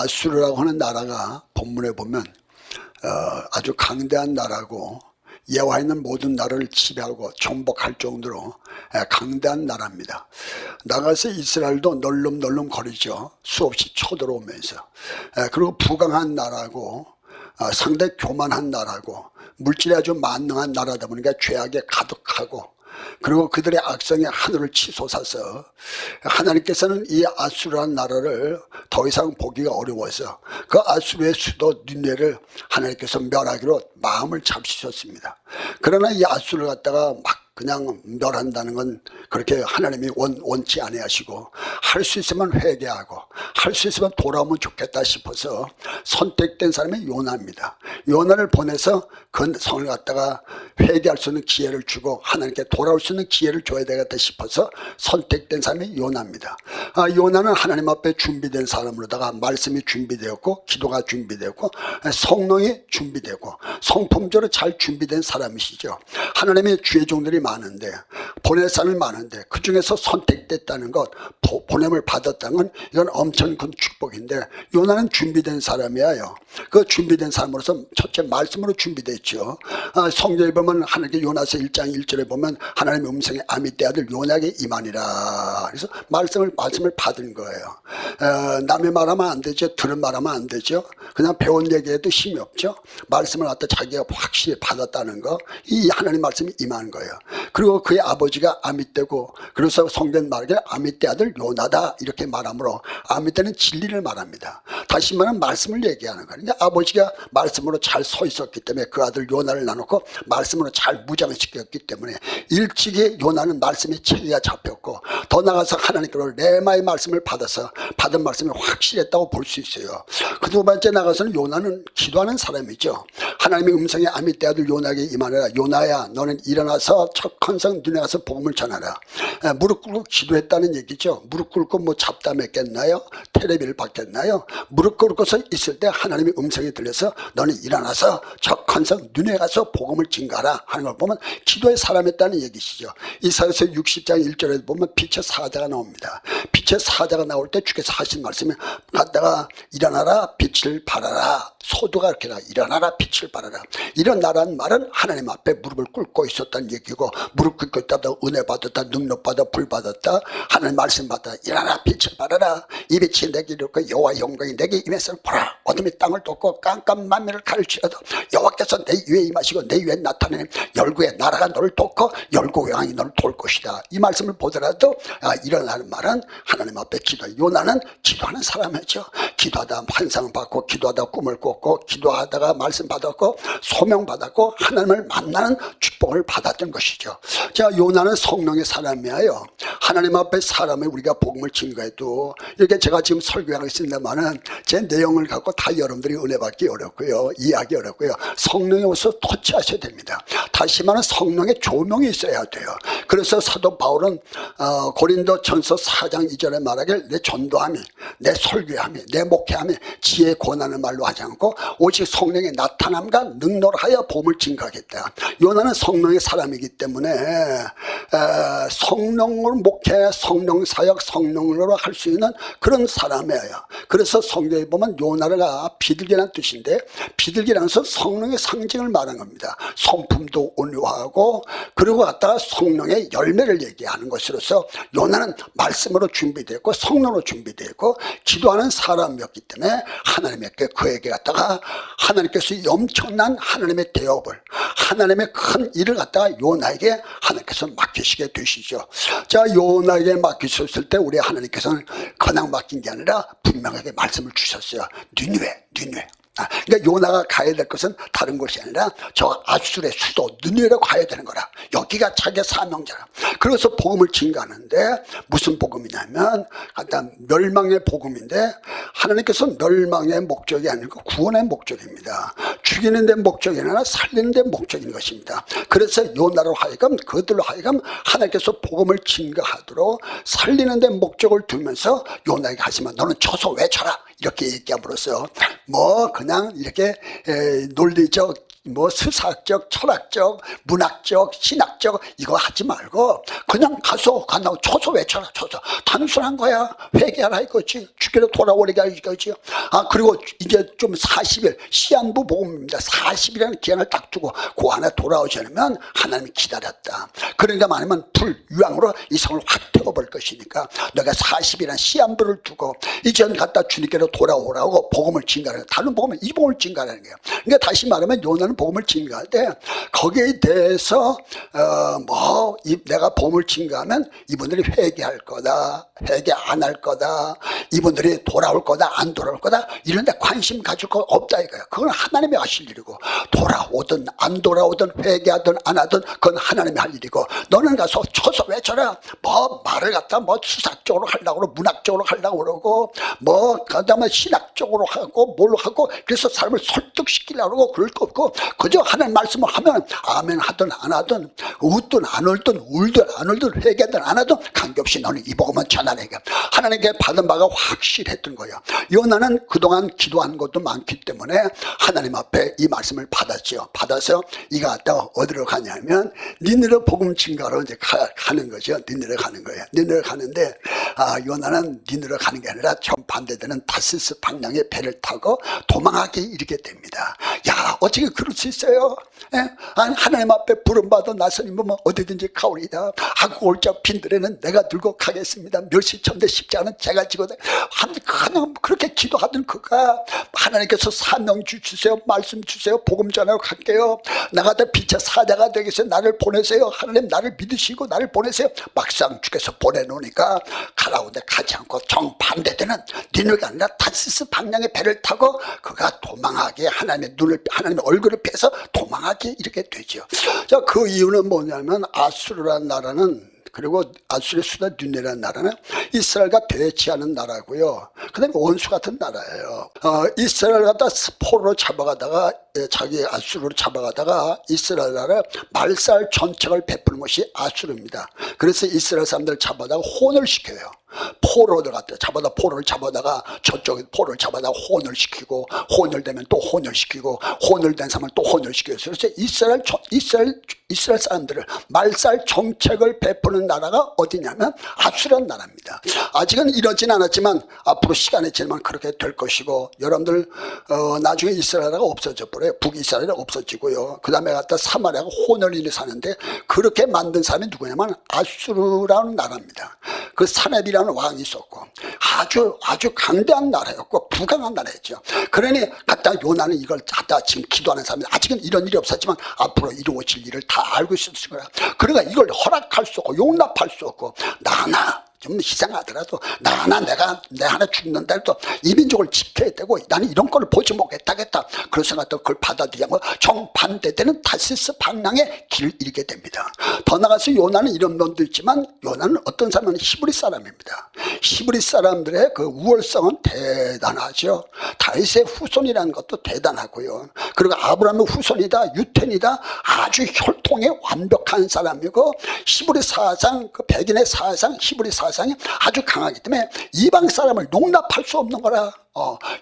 아수르라고 하는 나라가 본문에 보면 아주 강대한 나라고 예와 있는 모든 나라를 지배하고 정복할 정도로 강대한 나라입니다. 나가서 이스라엘도 널름널름 거리죠. 수없이 쳐들어오면서. 그리고 부강한 나라고 상당히 교만한 나라고 물질이 아주 만능한 나라다 보니까 죄악에 가득하고, 그리고 그들의 악성이 하늘을 치솟아서 하나님께서는 이 아수르라는 나라를 더 이상 보기가 어려워서 그 아수르의 수도 니네를 하나님께서 멸하기로 마음을 잡수셨습니다. 그러나 이 아수르를 갖다가 막 그냥 멸한다는 건 그렇게 하나님이 원치 아니하시고, 할 수 있으면 회개하고 할 수 있으면 돌아오면 좋겠다 싶어서 선택된 사람이 요나입니다. 요나를 보내서 그 성을 갖다가 회개할 수 있는 기회를 주고 하나님께 돌아올 수 있는 기회를 줘야 되겠다 싶어서 선택된 사람이 요나입니다. 요나는 하나님 앞에 준비된 사람으로다가 말씀이 준비되었고 기도가 준비되었고 성령이 준비되고 성품적으로 잘 준비된 사람이시죠. 하나님의 주의 종들이 많은데, 보낼 사람이 많은데 그 중에서 선택됐다는 것, 보냄을 받았다는 건 이건 엄청 큰 축복인데, 요나는 준비된 사람이에요. 그 준비된 사람으로서 첫째 말씀으로 준비됐죠. 성경에 보면 하나님께 요나서 1장 1절에 보면 하나님의 음성이 아미떼 아들 요나에게 임하니라. 그래서 말씀을 받은 거예요. 남의 말하면 안 되죠. 들은 말하면 안 되죠. 그냥 배운 얘기에도 힘이 없죠. 말씀을 갖다 자기가 확실히 받았다는 거, 이 하나님 말씀이 임한 거예요. 그리고 그의 아버지가 아미떼고, 그래서 성경 말하기를 아미떼 아들 요나다 이렇게 말하므로, 아미떼는 진리를 말합니다. 다시 말하면 말씀을 얘기하는 거예요. 그러니까 아버지가 말씀으로 잘 서 있었기 때문에 그 아들 요나를 나놓고 말씀으로 잘 무장시켰기 때문에 일찍이 요나는 말씀의 체계가 잡혔고, 더 나아가서 하나님께로 레마의 말씀을 받아서 받은 말씀이 확실했다고 볼 수 있어요. 그 두 번째 나가서는 요나는 기도하는 사람이죠. 하나님의 음성이 아미떼 아들 요나에게 임하느라. 요나야 너는 일어나서 척헌성 눈에 가서 복음을 전하라. 무릎 꿇고 기도했다는 얘기죠. 무릎 꿇고 뭐 잡담했겠나요? 테레비를 봤겠나요? 무릎 꿇고서 있을 때 하나님의 음성이 들려서 너는 일어나서 척헌성 눈에 가서 복음을 증가하라 하는 걸 보면 기도의 사람이었다는 얘기시죠. 이사야서 60장 1절에 보면 빛의 사자가 나옵니다. 빛의 사자가 나올 때 주께서 하신 말씀이 갖다가 일어나라 빛을 발하라. 소두가 이렇게 나 일어나라 빛을 발하라. 일어나라는 말은 하나님 앞에 무릎을 꿇고 있었다는 얘기고, 무릎 꿇고 있다다 은혜 받았다 능력 받아 불 받았다 하나님 말씀 받아 일어나라 빛을 발하라. 이 빛이 내게 이르고 여호와 영광이 내게 임해서 보라. 어둠이 땅을 덮고 깜깜 만민을 가르치려도 여호와께서 내 위에 임하시고 내 위에 나타내는 열국의 나라가 너를 덮고 열국 왕이 너를 돌 것이다. 이 말씀을 보더라도 일어나는 말은 하나님 앞에 기도. 요나는 기도하는 사람이죠. 기도하다 환상 받고, 기도하다 꿈을 꿨고, 기도하다가 말씀 받았고 소명 받았고 하나님을 만나는 축복을 받았던 것이죠. 자, 요나는 성령의 사람이에요. 하나님 앞에 사람의 우리가 복음을 증거해도, 이렇게 제가 지금 설교하고 있습니다만은 제 내용을 갖고 다 여러분들이 은혜 받기 어렵고요, 이해하기 어렵고요. 성령이 오셔서 터치하셔야 됩니다. 다시 말하면 성령의 조명이 있어야 돼요. 그래서 사도 바울은 고린도전서 4장 2절에 말하길 내 전도함이, 내 설교함이, 내 목회함이 지혜 권하는 말로 하지 않고 오직 성령의 나타남과 능력하여 복음을 증거하겠다. 요나는 성령의 사람이기 때문에 성령으로 목회, 성령 사역, 성령으로 할 수 있는 그런 사람이에요. 그래서 성경에 보면 요나가 비둘기라는 뜻인데, 비둘기라는 것은 성령의 상징을 말하는 겁니다. 성품도 온유하고, 그리고 갖다가 성령의 열매를 얘기하는 것으로서 요나는 말씀으로 준비되었고 성령으로 준비되었고 기도하는 사람이었기 때문에 하나님께 그에게 갖다가 하나님께서 엄청난 하나님의 대업을, 하나님의 큰 일을 갖다가 요나에게 하나님께서 맡기시게 되시죠. 자, 요나에게 맡기셨을 때 우리 하나님께서는 그냥 맡긴 게 아니라 분명하게 말씀을 주셨어요. 니느웨. 그러니까 요나가 가야 될 것은 다른 곳이 아니라 저 아수르의 수도 니느웨로 가야 되는 거라. 여기가 자기의 사명자라. 그래서 복음을 증거하는데 무슨 복음이냐면 일단 멸망의 복음인데, 하나님께서 멸망의 목적이 아니고 구원의 목적입니다. 죽이는 데 목적이 아니라 살리는 데 목적인 것입니다. 그래서 요나로 하여금, 그들로 하여금 하나님께서 복음을 증거하도록 살리는 데 목적을 두면서 요나에게 하시면 너는 쳐서 외쳐라 이렇게 얘기함으로써 뭐 그냥 이렇게 논리적, 뭐 수사학적, 철학적, 문학적, 신학적 이거 하지 말고 그냥 가서 간다고 쳐서 외쳐라. 쳐서 단순한 거야. 회개하라 이거지. 주께로 돌아오게 하시죠. 그리고 이제 좀 40일 시한부 복음입니다. 40일이라는 기한을 딱 주고 그 안에 돌아오시려면 하나님이 기다렸다. 그러니까 말하면 불유황으로 이 성을 확 태워버릴 것이니까 내가 40일이라는 시한부를 두고 이제 갖다 주님께로 돌아오라고 복음을 증가하는, 다른 복음은 이 복음을 증가하는 거예요. 그러니까 다시 말하면 요나는 복음을 증가할 때 거기에 대해서 내가 복음을 증가하면 이분들이 회개할 거다, 회개 안 할 거다, 이분들이 돌아올 거다, 안 돌아올 거다, 이런 데 관심 가질 거 없다 이거예요. 그건 하나님이 하실 일이고, 돌아오든 안 돌아오든 회개하든 안 하든 그건 하나님이 할 일이고, 너는 가서 쳐서 외쳐라. 말을 갖다 수사적으로 하려고 그러고 문학적으로 하려고 그러고 그다음에 신학적으로 하고 뭘 하고, 그래서 사람을 설득시키려고 그러고 그럴 거 없고, 그저 하나님 말씀을 하면 아멘 하든 안 하든, 웃든 안 울든, 울든 안 울든, 회개든 안 하든 관계없이 너는 이 복음은 전하내게 하나님께 받은 바가 확실했던 거예요. 요나는 그동안 기도한 것도 많기 때문에 하나님 앞에 이 말씀을 받았죠. 받아서 이거 갖다가 어디로 가냐면 니느웨 복음 증가로 이제 가는 거죠. 니느웨 가는 거예요. 니느웨 가는데 요나는 니느웨 가는 게 아니라 정반대되는 다시스 방향의 배를 타고 도망하게 이르게 됩니다. 야, 어떻게 그럴 수 있어요? 하나님 앞에 부름받은 나선이면 어디든지 가오리다. 하고 올자 빈들에는 내가 들고 가겠습니다. 멸시천대 십자가는 제가 지고, 그냥 그렇게 기도하던 그가 하나님께서 사명 주세요, 말씀 주세요, 복음 전하러 갈게요, 나가다 빛의 사자가 되겠어요, 나를 보내세요, 하나님 나를 믿으시고 나를 보내세요. 막상 주께서 보내놓으니까 가라운데 가지 않고 정반대되는 니느웨가 아니라 다시스 방향의 배를 타고 그가 도망하게, 하나님의 얼굴을 피해서 도망하게 이렇게 되죠. 자, 그 이유는 뭐냐면 아수르라는 나라는, 그리고 아수르의 수도 니느웨라는 나라는 이스라엘과 대치하는 나라고요. 그 다음에 원수 같은 나라예요. 이스라엘 갖다 포로로 잡아가다가, 자기 아수르로 잡아가다가 이스라엘 나라를 말살 전책을 베푸는 것이 아수르입니다. 그래서 이스라엘 사람들을 잡아다가 혼을 시켜요. 포로들 갖다 잡아다, 포로를 잡아다가 저쪽에 포로를 잡아다가 혼을 시키고, 혼을 되면 또 혼을 시키고, 혼을 된 사람을 또 혼을 시켜요. 그래서 이스라엘 사람들을 말살 정책을 베푸는 나라가 어디냐면 아수르라는 나라입니다. 아직은 이러진 않았지만 앞으로 시간이 지나면 그렇게 될 것이고, 여러분들 나중에 이스라엘가 없어져 버려요. 북이스라엘이 없어지고요. 그 다음에 갖다 사마리아가 혼을 이루어 사는데, 그렇게 만든 사람이 누구냐면 아수르라는 나라입니다. 그 사렙이라는 왕이 있었고 아주 강대한 나라였고 부강한 나라였죠. 그러니 갖다 요나는 이걸 갖다 지금 기도하는 사람이, 아직은 이런 일이 없었지만 앞으로 이루어질 일을 다 알고 있었을 거야. 그러니까 이걸 허락할 수 없고 용납할 수 없고, 좀 희생하더라도 내 하나 죽는다 해도 이 민족을 지켜야 되고, 나는 이런 걸 보지 못하겠다. 그래서 그걸 받아들이고 정반대되는 다시스 방향의 길을 잃게 됩니다. 더 나가서 요나는 이런 면도 있지만, 요나는 어떤 사람은 히브리 사람입니다. 히브리 사람들의 그 우월성은 대단하죠. 다윗의 후손이라는 것도 대단하고요. 그리고 아브라함의 후손이다, 유텐이다, 아주 혈통에 완벽한 사람이고, 히브리 사상, 그 백인의 사상, 히브리 사상이 아주 강하기 때문에 이방 사람을 용납할 수 없는 거라.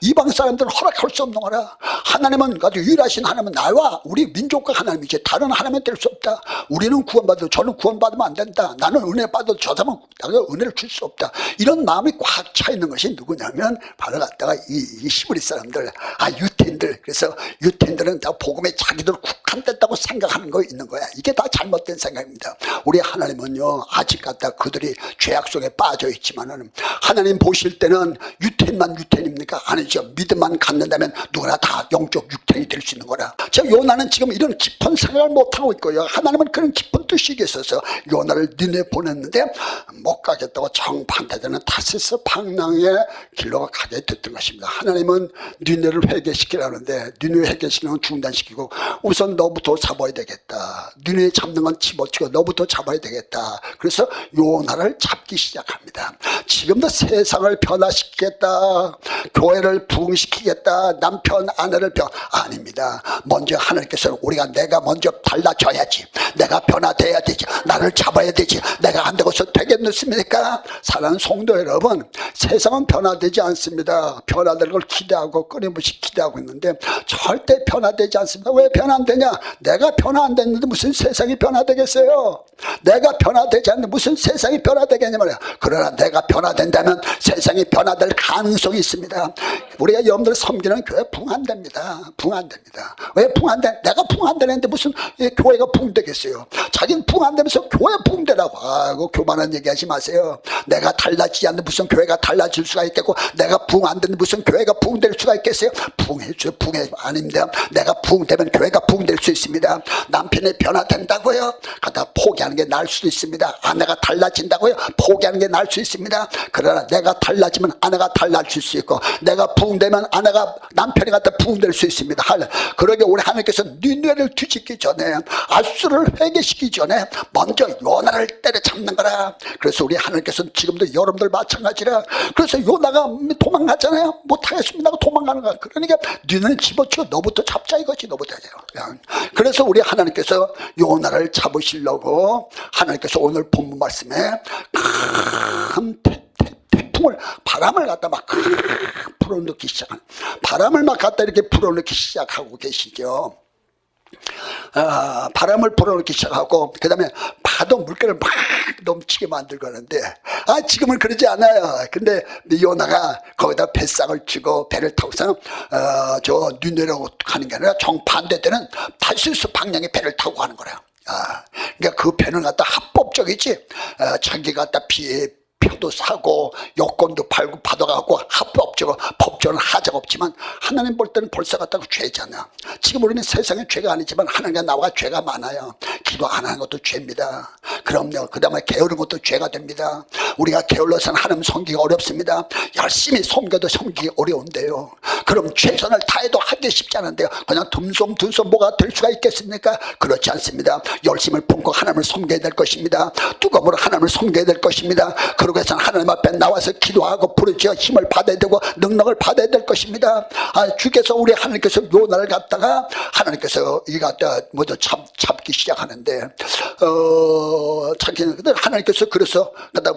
이방 사람들은 허락할 수 없는 거라. 하나님은 아주 유일하신 하나님은 나와 우리 민족과 하나님이지 다른 하나님은 될 수 없다. 우리는 구원받아도 저는 구원받으면 안 된다. 나는 은혜 받아도 저 사람은 나가 은혜를 줄 수 없다. 이런 마음이 꽉 차 있는 것이 누구냐면 바로 갖다가 이 히브리 사람들, 유태인들. 그래서 유태인들은 다 복음에 자기들 국한됐다고 생각하는 거 있는 거야. 이게 다 잘못된 생각입니다. 우리 하나님은요, 아직 갖다 그들이 죄악 속에 빠져 있지만은 하나님 보실 때는 유태인만 유태인입니까? 아니죠. 믿음만 갖는다면 누구나 다 영적 유태인이 될 수 있는 거라. 저 요나는 지금 이런 깊은 생각을 못하고 있고요. 하나님은 그런 깊은 뜻이 있어서 요나를 니느웨 보냈는데 못 가겠다고 정반대되는 다시스 방향의 길로 가게 됐던 것입니다. 하나님은 니느웨를 회개시키라는데, 니느웨 회개시키는 건 중단시키고 우선 너부터 잡아야 되겠다. 니느웨 잡는 건 집어치고 너부터 잡아야 되겠다. 그래서 요나를 잡기 시작합니다. 지금도 세상을 변화시키겠다. 교회를 부흥시키겠다, 남편 아내를 아닙니다. 먼저 하나님께서는 내가 먼저 달라져야지, 내가 변화돼야 되지, 나를 잡아야 되지, 내가 안 되고서 되겠습니까? 사랑하는 성도 여러분, 세상은 변화되지 않습니다. 변화될 걸 기대하고 끊임없이 기대하고 있는데 절대 변화되지 않습니다. 왜 변화 안 되냐? 내가 변화 안 됐는데 무슨 세상이 변화되겠어요? 내가 변화되지 않는데 무슨 세상이 변화되겠냐 말이야. 그러나 내가 변화된다면 세상이 변화될 가능성이 있습니다. 우리가 여러분들 섬기는 교회 붕 안 됩니다. 붕 안 됩니다. 왜 붕 안 돼? 내가 붕 안 되는데 무슨 교회가 붕 되겠어요? 자기는 붕 안 되면서 교회 붕 되라고. 아이고, 교만한 얘기하지 마세요. 내가 달라지지 않는데 무슨 교회가 달라질 수가 있겠고, 내가 붕 안 되는데 무슨 교회가 붕 될 수가 있겠어요? 붕해줘, 붕해. 아닙니다. 내가 붕 되면 교회가 붕 될 수 있습니다. 남편이 변화된다고요? 갖다 포기하는 게 나을 수도 있습니다. 아내가 달라진다고요? 포기하는 게 나을 수 있습니다. 그러나 내가 달라지면 아내가 달라질 수 있고, 내가 부흥되면 남편이 갖다 부흥될 수 있습니다. 그러게 우리 하나님께서 니네를 뒤집기 전에, 아수를 회개시키기 전에 먼저 요나를 때려잡는 거라. 그래서 우리 하나님께서는 지금도 여러분들 마찬가지라. 그래서 요나가 도망갔잖아요. 못하겠습니다 하고 도망가는 거야. 그러니까 니네는 집어치워, 너부터 잡자 이거지. 너부터 해요. 그래서 우리 하나님께서 요나를 잡으시려고 하나님께서 오늘 본문 말씀에 큰 태풍을, 바람을 갖다 막 불어넣기 시작한, 바람을 막 갖다 이렇게 불어넣기 시작하고 계시죠. 바람을 불어넣기 시작하고, 그 다음에 파도 물결을 막 넘치게 만들고 하는데, 지금은 그러지 않아요. 근데 요나가 거기다 뱃삭을 치고 배를 타고서 저 니네로 가는 게 아니라 정반대 때는 타시스 방향의 배를 타고 가는 거래요. 그러니까 그 배는 갖다 합법적이지, 자기 갖다 표도 사고 여권도 팔고 받아가고 합법적으로, 법적으로는 하자가 없지만 하나님 볼 때는 벌써 갖다가 죄잖아. 지금 우리는 세상에 죄가 아니지만 하나님과 나와 죄가 많아요. 기도 안 하는 것도 죄입니다. 그럼요. 그 다음에 게으른 것도 죄가 됩니다. 우리가 게을러서는 하나님 섬기기 어렵습니다. 열심히 섬겨도 섬기기 어려운데요. 그럼 최선을 다해도 하기 쉽지 않은데요. 그냥 듬성듬성 뭐가 될 수가 있겠습니까? 그렇지 않습니다. 열심을 품고 하나님을 섬겨야 될 것입니다. 뜨거움으로 하나님을 섬겨야 될 것입니다. 그러고 해서 하나님 앞에 나와서 기도하고 부르짖어 힘을 받아야 되고 능력을 받아야 될 것입니다. 주께서, 우리 하나님께서 요나를 갖다가 하나님께서 이 갖다 먼저 잡기 시작하는데, 하나님께서 그래서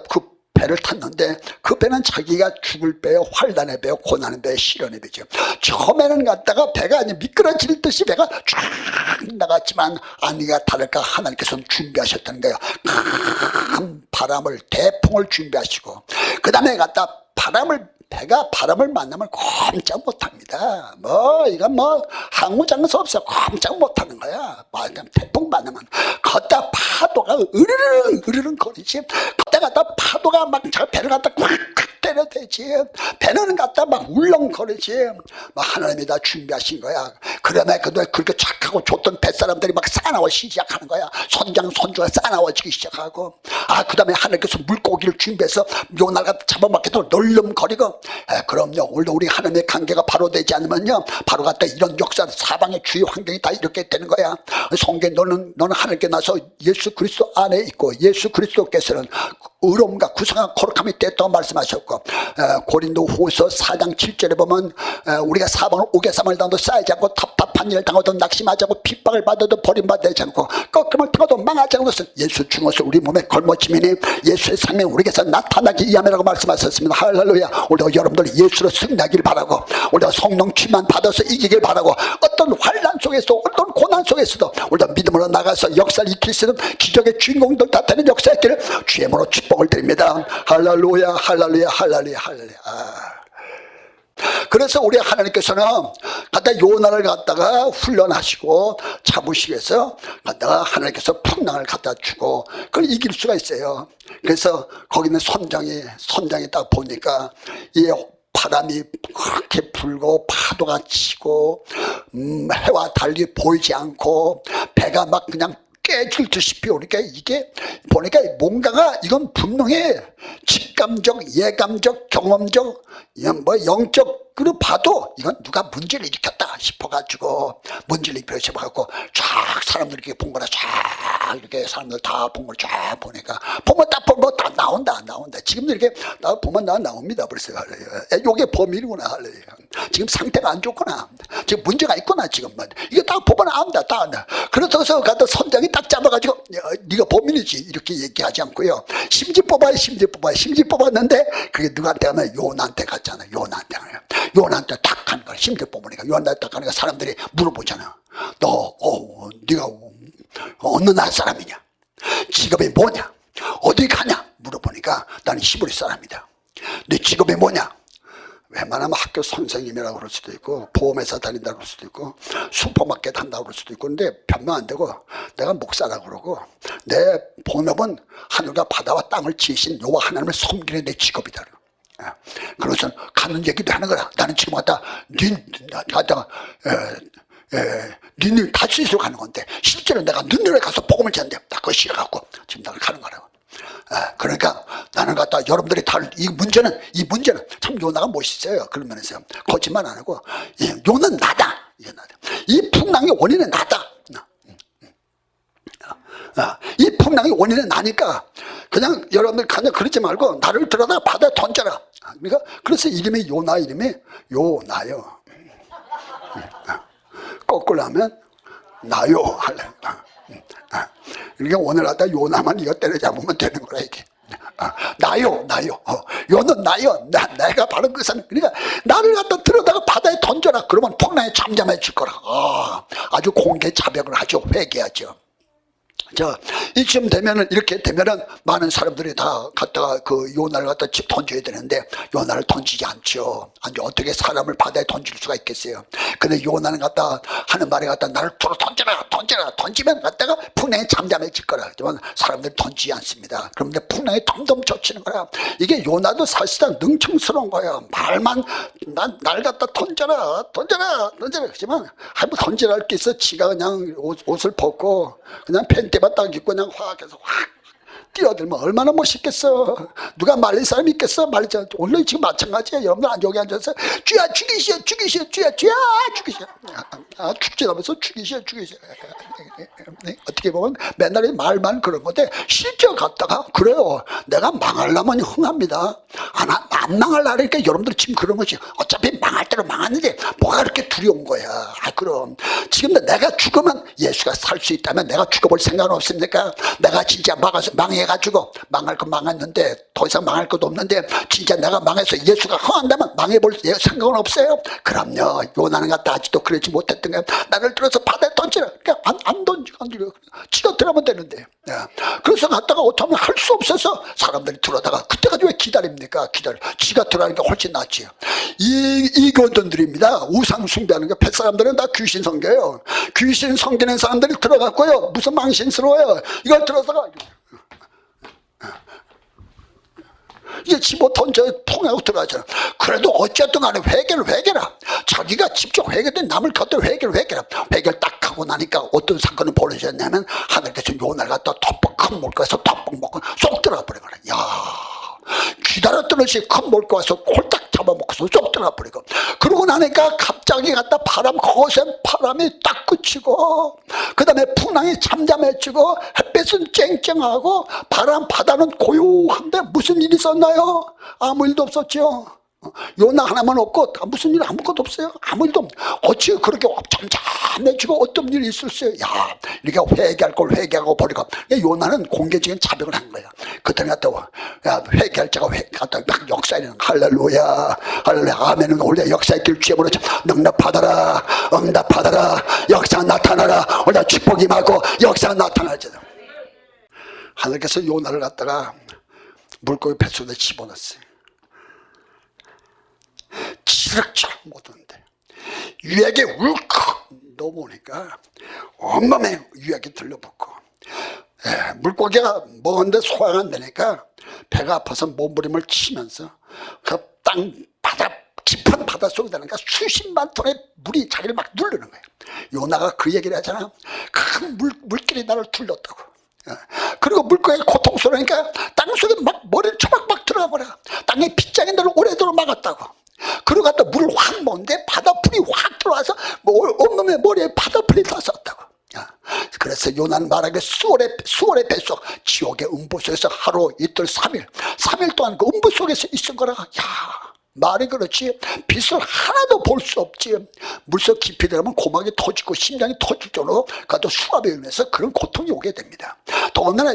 그 배를 탔는데, 그 배는 자기가 죽을 배요, 환난의 배요, 고난의 배요, 시련의 배죠. 처음에는 갖다가 배가 미끄러질 듯이 배가 쫙 나갔지만 아니가 다를까 하나님께서는 준비하셨다는 거예요. 큰 바람을, 대풍을 준비하시고, 그 다음에 갖다 배가 바람을 만나면 꼼짝 못합니다. 이건 항우장수 없어. 꼼짝 못하는 거야. 태풍 만나면 걷다 파도가 으르릉 거리지. 걷다 파도가 막 배를 갖다 꽉 때려대지. 배는 갖다 막 울렁거리지. 하나님이 다 준비하신 거야. 그러면 그렇게 착하고 좋던 뱃사람들이 막 싸나워지기 시작하는 거야. 선주가 싸나워지기 시작하고, 그 다음에 하나님께서 물고기를 준비해서 요나를 갖다 잡아먹기도 널름거리고. 그럼요. 오늘도 우리 하나님의 관계가 바로 되지 않으면요, 바로 갖다 이런 역사, 사방의 주위 환경이 다 이렇게 되는 거야. 성경, 너는 하나님께 나서 예수 그리스도 안에 있고, 예수 그리스도께서는 의로움과 구성한 거룩함이 됐다고 말씀하셨고, 고린도 후서 4장 7절에 보면 우리가 사방을 오개삼을 당도 쌓이지 않고, 답답한 일을 당하도 낙심하지 않고, 핍박을 받아도 버림받지 않고, 꺾임을 당하도 망하지 않고, 예수 중에서 우리 몸에 걸머지면이 예수의 삶에 우리에게서 나타나기 위함이라고 말씀하셨습니다. 할렐루야. 오늘도 여러분들 예수로 승리하길 바라고, 오늘도 성령 충만 받아서 이기길 바라고, 어떤 환난 속에서, 어떤 고난 속에서도 오늘도 믿음으로 나가서 역사를 익힐 수 있는 기적의 주인공들 다 되는 역사의 길을 주의 이름으로 축복을 드립니다. 할렐루야, 할렐루야, 할렐루야, 할렐루야. 그래서 우리 하나님께서는 갖다 요나를 갖다가 훈련하시고 잡으시기 위해서 갖다가 하나님께서 풍랑을 갖다 주고 그걸 이길 수가 있어요. 그래서 거기는 선장이 딱 보니까 이 바람이 그렇게 불고 파도가 치고 해와 달리 보이지 않고 배가 막 그냥 깨질 듯이 오니까 이게 보니까 뭔가가 이건 분명히 직감적, 예감적, 경험적, 영적 그리고 봐도 이건 누가 문제를 일으켰다 싶어가지고 문제를 일으켜서 쫙 사람들이 이렇게 본 거라 쫙 이렇게 사람들 다 본 걸 쫙 보니까 보면 딱 보면 다 나온다. 지금도 이렇게 보면 나옵니다. 벌써 요게 범인이구나. 지금 상태가 안 좋구나. 지금 문제가 있구나. 지금은 이게 딱 보면 안다. 그렇다고 갖다 선장이 딱 잡아가지고 네가 범인이지 이렇게 얘기하지 않고요. 심지 뽑았는데 그게 누구한테 가면 요나한테 갔잖아. 요나한테 딱 가는 거야. 심지 뽑으니까 요나한테 딱 가니까 사람들이 물어보잖아. 네가 어느 나라 사람이냐? 직업이 뭐냐? 어디 가냐? 물어보니까 나는 히브리 사람이다. 네 직업이 뭐냐? 웬만하면 학교 선생님이라고 그럴 수도 있고 보험회사 다닌다고 그럴 수도 있고 슈퍼마켓 한다고 그럴 수도 있고 근데 변명 안 되고 내가 목사라고 그러고 내 본업은 하늘과 바다와 땅을 지으신 여호와 하나님을 섬기는 내 직업이다. 그래서 가는 얘기도 하는 거야. 나는 지금 니는 다스리러 가는 건데 실제로 내가 눈으로 가서 복음을 전데 나 그거 싫어갖고 지금 나를 가는 거라고. 그러니까 나는 갖다 여러분들이 이 문제는 참 요나가 멋있어요. 그런 면에서 거짓말 안 하고 요는 나다. 이 풍랑의 원인은 나다. 이 풍랑의 원인은 나니까 그냥 여러분들 그냥 그러지 말고 나를 들어다 바다에 던져라. 그러니까 그래서 이름이 요나 이름이 요나요. 거꾸로 하면 나요 할래. 그러니까 오늘 갖다 요나만 이거 때려잡으면 되는 거라 이게. 나요. 요는 나요. 내가 바로 그 사람. 그러니까 나를 갖다 들어다가 바다에 던져라. 그러면 풍랑에 잠잠해질 거라. 아주 공개 자백을 하죠. 회개하죠. 이쯤 되면은 이렇게 되면은 많은 사람들이 다 갖다가 그 요나를 갖다 던져야 되는데 요나를 던지지 않죠. 어떻게 사람을 바다에 던질 수가 있겠어요. 근데 요나는 갖다 하는 말이 갖다 나를 들어 던져라. 던지면 갖다가 풍랑에 잠잠해질 거라. 하지만 사람들이 던지지 않습니다. 그런데 풍랑에 덤덤 젖히는 거야. 이게 요나도 사실상 능청스러운 거야. 말만 날 갖다 던져라. 하지만 한번 던지라 할 게 있어. 지가 그냥 옷을 벗고 그냥 팬티만 딱 입고 그냥 확 해서 확 뛰어들면 얼마나 멋있겠어. 누가 말릴 사람이 있겠어? 말리지 않죠. 오늘 지금 마찬가지야. 여러분들 여기 앉아서 쥐야 죽이시오. 쥐야 죽이시오. 죽지라면서 죽이시오. 어떻게 보면 맨날 말만 그런 건데 실제 갔다가 그래요. 내가 망하려면 흥합니다. 안 망하려니까 여러분들 지금 그런 것이 어차피 망할 대로 망하는데 뭐가 그렇게 두려운 거야. 그럼 지금도 내가 죽으면 예수가 살 수 있다면 내가 죽어볼 생각은 없습니까? 내가 진짜 망해가지고 망할 건 망했는데 더 이상 망할 것도 없는데 진짜 내가 망해서 예수가 흥한다면 망해볼 생각은 없어요? 그럼요. 요나는 갖다 아직도 그러지 못했던 거야. 나를 들어서 바다에 던지라. 그러니까 안 던지고 지가 들어가면 되는데. 그래서 갔다가 어쩌면 할 수 없어서 사람들이 들어다가 그때까지 왜 기다립니까? 지가 들어가니까 훨씬 낫지. 이 교도들입니다. 우상 숭배하는 거. 뱃사람들은 다 귀신 섬겨요. 귀신 섬기는 사람들이 들어갔고요. 무슨 망신스러워요. 이걸 들어서가 이게 집어 던져 통하고 들어가잖아. 그래도 어쨌든 간에 회개를 해라. 자기가 직접 회개된 남을 곁에 회개를 해라. 회개를 딱 하고 나니까 어떤 사건이 벌어졌냐면 하늘께서 요나를 갖다 큰 몰카에서 덮박 먹고 쏙 들어가 버린 거야. 기다렸던 것이 큰 몰카 와서 홀딱 잡아먹고서 쏙 들어가 버리고 그러고 나니까 갑자기 갖다 거센 바람이 딱 그치고 그 다음에 풍랑이 잠잠해지고 햇빛은 쨍쨍하고 바다는 고요한데 무슨 일이 있었나요? 아무 일도 없었죠. 요나 하나만 없고 무슨 일 아무것도 없어요. 아무 일도 어찌 그렇게 잠잠해지고 어떤 일이 있었어요. 이렇게 회개할 걸 회개하고 버리고 요나는 공개적인 자백을 한 거야. 그때는 갖다 회개할 자가 갖다 막 역사에는 할렐루야 아멘은 원래 역사의 길 취해버려. 능력받아라 응답받아라 역사 나타나라. 원래 축복이 임하고 역사가 나타나잖아. 하늘께서 요나를 갖다가 물고기 뱃속에 집어넣었어요. 치륵치륵 못 오는데 유액에 울컥 넘어오니까 온몸에 유액이 들려붙고 물고기가 먹었는데 소화가 안 되니까 배가 아파서 몸부림을 치면서 그 깊은 바닷속에 되니까 수십만 톤의 물이 자기를 막 누르는 거예요. 요나가 그 얘기를 하잖아. 큰 물길이 나를 둘렀다고. 그리고 물고기가 고통스러우니까 땅속에 막 머리를 처박박 들어가 버려. 땅에 빗장이 나를 오래도록 막았다고. 그러고 물을 확 먹는데 바다풀이 확 들어와서 온몸에 머리에 바다풀이 다 썼다고. 그래서 요나는 말하기를 수월의 뱃속 지옥의 음부 속에서 하루 이틀 3일 동안 그 음부 속에서 있은 거라. 말이 그렇지. 빛을 하나도 볼 수 없지. 물속 깊이 들어가면 고막이 터지고 심장이 터질 정도로 가도 수압에 의해서 그런 고통이 오게 됩니다. 더군다나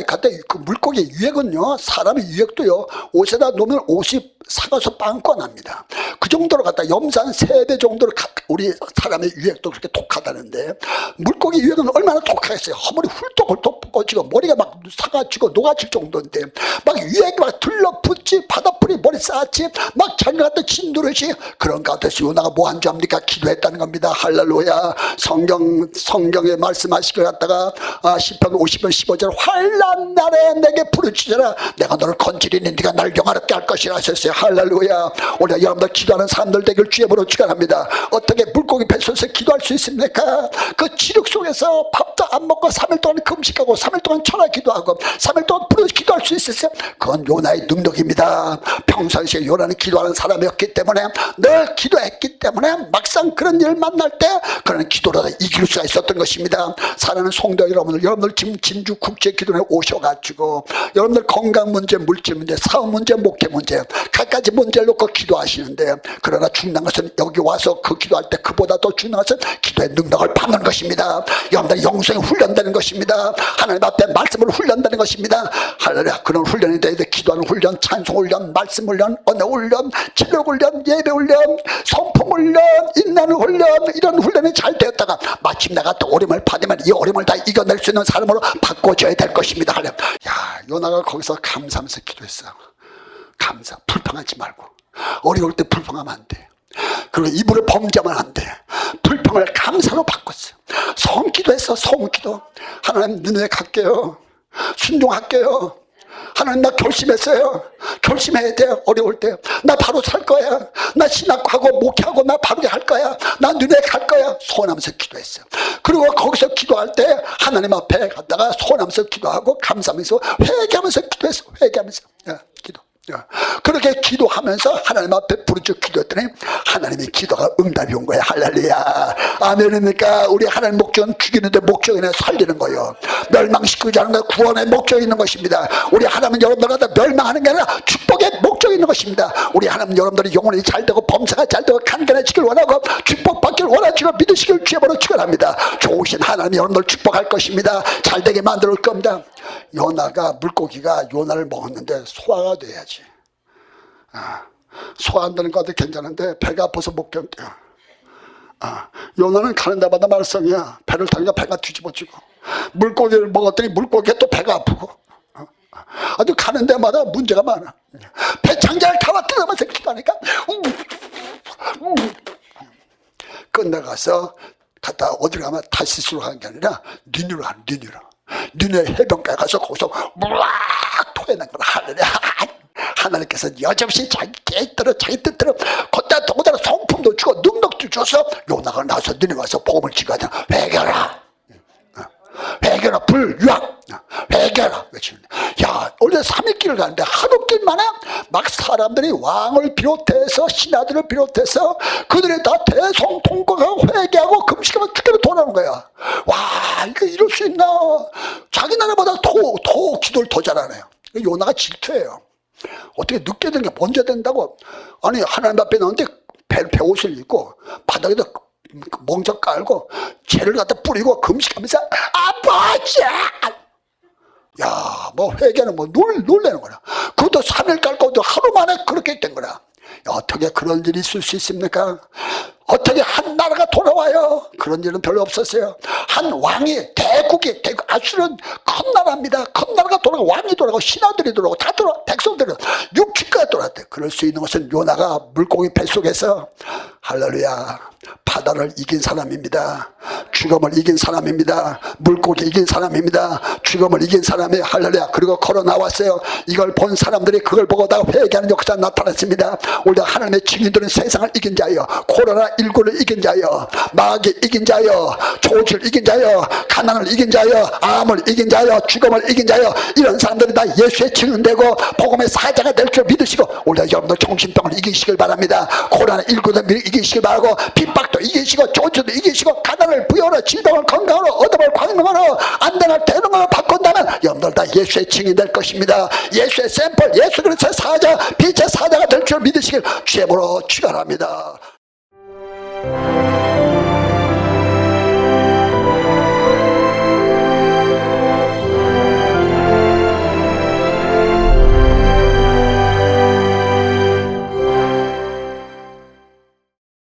그 물고기 유액은요, 사람의 유액도요, 옷에다 놓으면 옷이 사가서 빵꾸 납니다. 그 정도로 갖다 염산 3배 정도로 우리 사람의 유액도 그렇게 독하다는데, 물고기 유액은 얼마나 독하겠어요. 허물이 훌떡훌떡 꺼지고 머리가 막 사가지고 녹아질 정도인데, 막 유액이 막 들러붙지, 바다풀이 머리 쌓았지, 막 자기가 갖다 짓누르지. 그런 가운데서 요나가 뭐 한 줄 압니까? 기도했다는 겁니다. 할렐루야. 성경에 말씀하시길 갖다가 시편 50편 15절 환난 날에 내게 부르짖어라. 내가 너를 건지리니 네가 날 영화롭게 할 것이라 하셨어요. 할렐루야. 오늘 여러분들 기도하는 사람들 되길 주의 이름으로 축원합니다. 어떻게 물고기 뱃속에서 기도할 수 있습니까? 그 지륵 속에서 밥도 안 먹고 3일 동안 금식하고 3일 동안 천하 기도하고 3일 동안 부르짖어 기도할 수 있었어요? 그건 요나의 능력입니다. 평상시에 요나는 기도하는 사람이었기 때문에, 늘 기도했기 때문에 막상 그런 일 만날 때 그런 기도로 이길 수가 있었던 것입니다. 사랑하는 성도 여러분들 지금 진주 국제기도원에 오셔가지고 여러분들 건강 문제, 물질 문제, 사업 문제, 목회 문제 갖가지 문제를 놓고 기도하시는데, 그러나 중요한 것은 여기 와서 그 기도할 때 그보다 더 중요한 것은 기도의 능력을 받는 것입니다. 여러분들 영성이 훈련되는 것입니다. 하나님 앞에 말씀을 훈련되는 것입니다. 할렐루야. 그런 훈련이 돼야 돼. 기도하는 훈련, 찬송 훈련, 말씀 훈련, 언어 훈련, 체력 훈련, 예배 훈련, 성품 훈련, 인내하는 훈련, 이런 훈련이 잘 되었다가 마침 내가 또 어려움을 받으면 이 어려움을 다 이겨낼 수 있는 사람으로 바꿔줘야 될 것입니다. 할렐루야. 요나가 거기서 감사하면서 기도했어. 감사, 불평하지 말고. 어려울 때 불평하면 안 돼. 그리고 이불을 범죄하면 안 돼. 불평을 감사로 바꿨어. 성기도했어. 성기도. 하나님 눈에 갈게요. 순종할게요. 하나님 나 결심했어요. 결심해야 돼. 어려울 때 나 바로 살 거야. 나 신학하고 목회하고 나 바르게 할 거야. 나 눈에 갈 거야. 소원하면서 기도했어요. 그리고 거기서 기도할 때 하나님 앞에 갔다가 소원하면서 기도하고 감사하면서 회개하면서 기도했어. 회개하면서 기도. 그렇게 기도하면서 하나님 앞에 부르짖어 기도했더니 하나님의 기도가 응답이 온 거야. 할렐루야. 아멘입니까? 우리 하나님 목적은 죽이는데 목적이 아니라 살리는 거예요. 멸망시키지 않는 것, 구원의 목적이 있는 것입니다. 우리 하나님은 여러분들마다 멸망하는 게 아니라 축복의 목적이 있는 것입니다. 우리 하나님은 여러분들이 영혼이 잘되고 범사가 잘되고 간단해지길 원하고 축복받길 원하시고 믿으시길 주여로 축원합니다. 좋으신 하나님이 여러분들 축복할 것입니다. 잘되게 만들 겁니다. 요나가, 물고기가 요나를 먹었는데 소화가 돼야지. 소화 안 되는 것도 괜찮은데 배가 아파서 못 견뎌. 요나는 가는 데마다 말썽이야. 배를 타니까 배가 뒤집어지고, 물고기를 먹었더니 물고기가 또 배가 아프고, 아주 가는 데마다 문제가 많아. 배창자를 타와 뜯으면서 기도하니까 끝나가서 갔다 어디로 가면 다시스로 가는 게 아니라 니누로 가는, 니누 해변가에 가서 거기서 막 토해낸 거라. 하나님께서 여점없이 자기 뜻대로 걷다 더군다나 성품도 주고 능력도 줘서 요나가 나서 니네 와서 복음을 지가자. 회개하라. 회개하라. 불유학. 회개하라. 외치는데, 원래 3일길을 가는데 하루길 만에 막 사람들이 왕을 비롯해서 신하들을 비롯해서 그들이 다 대성통곡하고 회개하고 금식하면 죽게로 돌아오는 거야. 와, 이거 이럴 수 있나? 자기 나라보다 더 기도를 더 잘하네요. 요나가 질투해요. 어떻게 늦게 된 게 먼저 된다고. 아니, 하나님 앞에 나오는데 배옷을 입고 바닥에다 멍석 깔고 재를 갖다 뿌리고 금식하면서 아버지, 뭐 회개는 뭐 놀래는 거야. 그것도 3일 깔고 하루 만에 그렇게 된 거야. 어떻게 그런 일이 있을 수 있습니까? 어떻게 한 나라가 돌아와요? 그런 일은 별로 없었어요. 한 왕이, 대국이, 아수르는 큰 나라입니다. 큰 나라가 돌아가고, 왕이 돌아가고, 신하들이 돌아가고, 다 돌아가고, 백성들은 육축까지 돌아왔대. 그럴 수 있는 것은 요나가 물고기 뱃속에서 할렐루야. 바다를 이긴 사람입니다. 죽음을 이긴 사람입니다. 물고기 이긴 사람입니다. 죽음을 이긴 사람이 할렐루야. 그리고 걸어 나왔어요. 이걸 본 사람들이 그걸 보고 다 회개하는 역사가 나타났습니다. 우리가 하나님의 증인들은 세상을 이긴 자여, 코로나19를 이긴 자여, 마귀 이긴 자여, 조직을 이긴 자여, 가난을 이긴 자여, 암을 이긴 자여, 죽음을 이긴 자여, 이런 사람들이 다 예수의 증인되고 복음의 사자가 될 줄 믿으시고, 우리가 여러분들 정신병을 이기시길 바랍니다. 코로나19도 이기시길 바라고, 핍박도 이기시고, 조주도 이기시고, 가난을 부여로, 질병을 건강으로, 어둠을 광명으로, 안전을 대능으로 바꾼다면 여러분들 다 예수의 증인 될 것입니다. 예수의 샘플, 예수 그리스도의 사자, 빛의 사자가 될 줄 믿으시길 주의 이름으로 축원합니다.